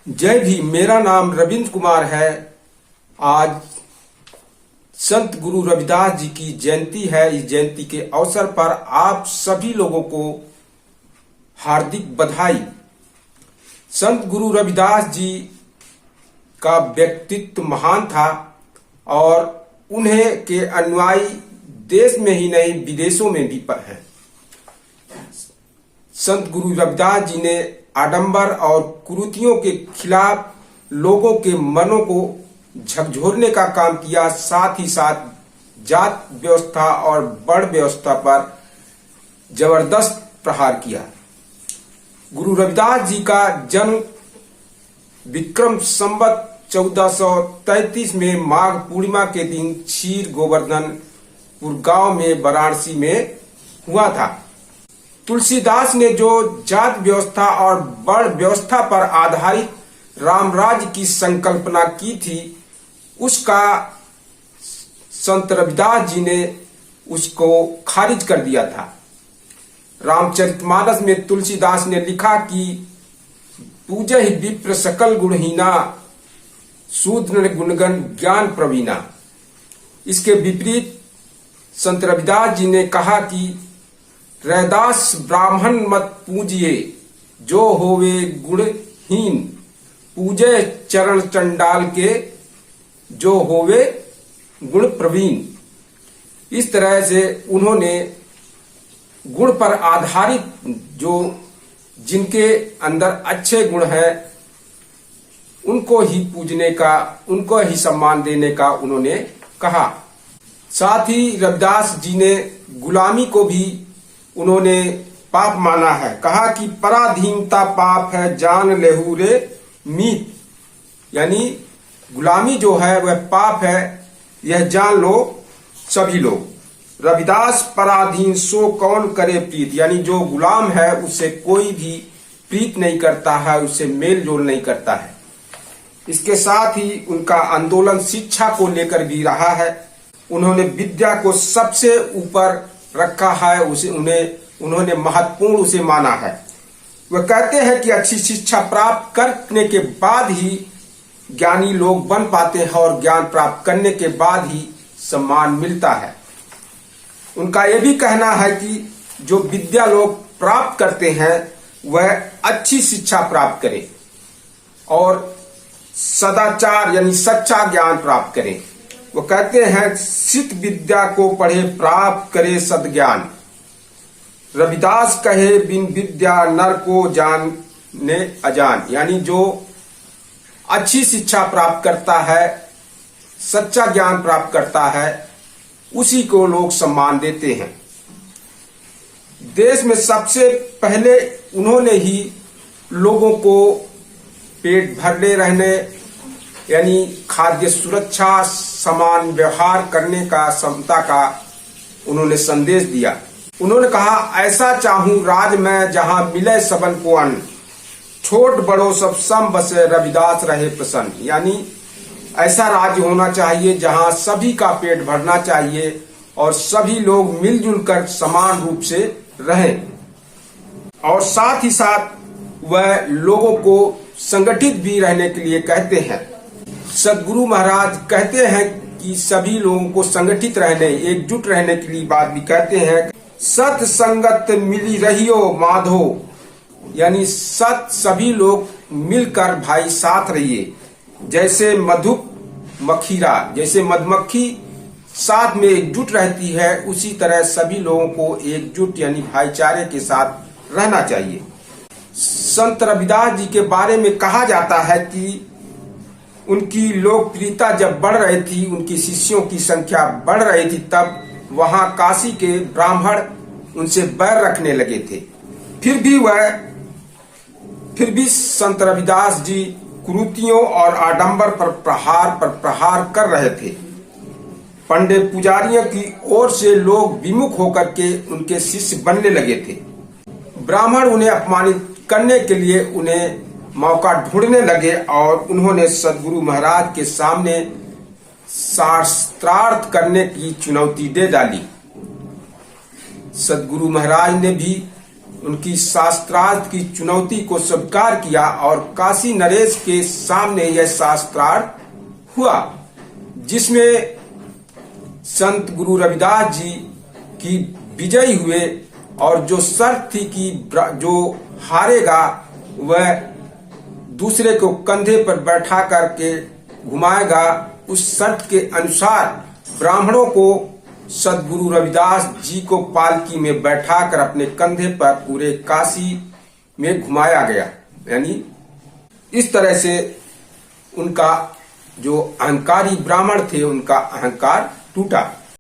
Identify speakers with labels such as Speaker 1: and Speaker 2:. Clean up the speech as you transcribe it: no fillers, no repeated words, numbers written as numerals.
Speaker 1: जय भीम। मेरा नाम रविंद्र कुमार है। आज संत गुरु रविदास जी की जयंती है। इस जयंती के अवसर पर आप सभी लोगों को हार्दिक बधाई। संत गुरु रविदास जी का व्यक्तित्व महान था और उन्हें के अनुयायी देश में ही नहीं विदेशों में भी हैं। संत गुरु रविदास जी ने आडंबर और कुरीतियों के खिलाफ लोगों के मनों को झकझोरने का काम किया। साथ ही साथ जात व्यवस्था और बड़ व्यवस्था पर जबरदस्त प्रहार किया। गुरु रविदास जी का जन्म विक्रम संवत 1433 में माघ पूर्णिमा के दिन क्षीर गोवर्धनपुर गांव में वाराणसी में हुआ था। तुलसीदास ने जो जात व्यवस्था और बड़ व्यवस्था पर आधारित रामराज्य की संकल्पना की थी, उसका संत रविदास जी ने उसको खारिज कर दिया था। रामचरितमानस में तुलसीदास ने लिखा कि पूजहि विप्र सकल गुणहीना, शूद्र गुणगण ज्ञान प्रवीणा। इसके विपरीत संत रविदास जी ने कहा कि रैदास ब्राह्मण मत पूजिए, जो होवे गुणहीन, पूजे चरण चंडाल के, जो होवे गुण प्रवीण। इस तरह से उन्होंने गुण पर आधारित जो जिनके अंदर अच्छे गुण हैं उनको ही पूजने का, उनको ही सम्मान देने का उन्होंने कहा। साथ ही रविदास जी ने गुलामी को भी उन्होंने पाप माना है। कहा कि पराधीनता पाप है, जान लेहू रे मीत। यानी गुलामी जो है वह पाप है, यह जान लो सभी लोग। रविदास पराधीन सो कौन करे प्रीत। यानी जो गुलाम है उससे कोई भी प्रीत नहीं करता है, उससे मेल जोल नहीं करता है। इसके साथ ही उनका आंदोलन शिक्षा को लेकर भी रहा है। उन्होंने विद्या को सबसे ऊपर रखा है, उन्होंने महत्वपूर्ण उसे माना है। वह कहते हैं कि अच्छी शिक्षा प्राप्त करने के बाद ही ज्ञानी लोग बन पाते हैं और ज्ञान प्राप्त करने के बाद ही सम्मान मिलता है। उनका यह भी कहना है कि जो विद्या लोग प्राप्त करते हैं वह अच्छी शिक्षा प्राप्त करें और सदाचार यानी सच्चा ज्ञान प्राप्त करें। वो कहते हैं सिद्ध विद्या को पढ़े प्राप्त करे सद्ज्ञान। रविदास कहे बिन विद्या नर को जाने अजान। यानी जो अच्छी शिक्षा प्राप्त करता है, सच्चा ज्ञान प्राप्त करता है, उसी को लोग सम्मान देते हैं। देश में सबसे पहले उन्होंने ही लोगों को पेट भरने रहने यानी खाद्य सुरक्षा, समान व्यवहार करने का, समता का उन्होंने संदेश दिया। उन्होंने कहा ऐसा चाहूं राज में जहां मिले सबन को अन्न, छोट बड़ो सब सम बसे रविदास रहे प्रसन्न। यानी ऐसा राज्य होना चाहिए जहां सभी का पेट भरना चाहिए और सभी लोग मिलजुल कर समान रूप से रहें। और साथ ही साथ वह लोगों को संगठित भी रहने के लिए कहते हैं। सदगुरु महाराज कहते हैं कि सभी लोगों को संगठित रहने, एकजुट रहने के लिए बात भी कहते हैं। सत संगत मिली रहियो माधो। यानी सभी लोग मिलकर भाई साथ रहिए। जैसे मधुमक्खीरा, जैसे मधुमक्खी साथ में एकजुट रहती है, उसी तरह सभी लोगों को एकजुट यानी भाईचारे के साथ रहना चाहिए। संत रविदास जी के बारे में कहा जाता है कि उनकी लोकप्रियता जब बढ़ रही थी, उनकी शिष्यों की संख्या बढ़ रही थी, तब वहां काशी के ब्राह्मण उनसे बैर रखने लगे थे। फिर भी संत रविदास जी कुरीतियों और आडंबर पर प्रहार कर रहे थे। पंडित पुजारियों की ओर से लोग विमुख होकर के उनके शिष्य बनने लगे थे। ब्राह्मण उन्हें अपमानित करने के लिए उन्हें मौका ढूंढने लगे और उन्होंने सदगुरु महाराज के सामने शास्त्रार्थ करने की चुनौती दे डाली। सदगुरु महाराज ने भी उनकी शास्त्रार्थ की चुनौती को स्वीकार किया और काशी नरेश के सामने यह शास्त्रार्थ हुआ, जिसमें संत गुरु रविदास जी की विजयी हुए और जो शर्त थी कि जो हारेगा वह दूसरे को कंधे पर बैठा करके घुमाएगा, उस शर्त के अनुसार ब्राह्मणों को सदगुरु रविदास जी को पालकी में बैठाकर अपने कंधे पर पूरे काशी में घुमाया गया। यानी इस तरह से उनका जो अहंकारी ब्राह्मण थे उनका अहंकार टूटा।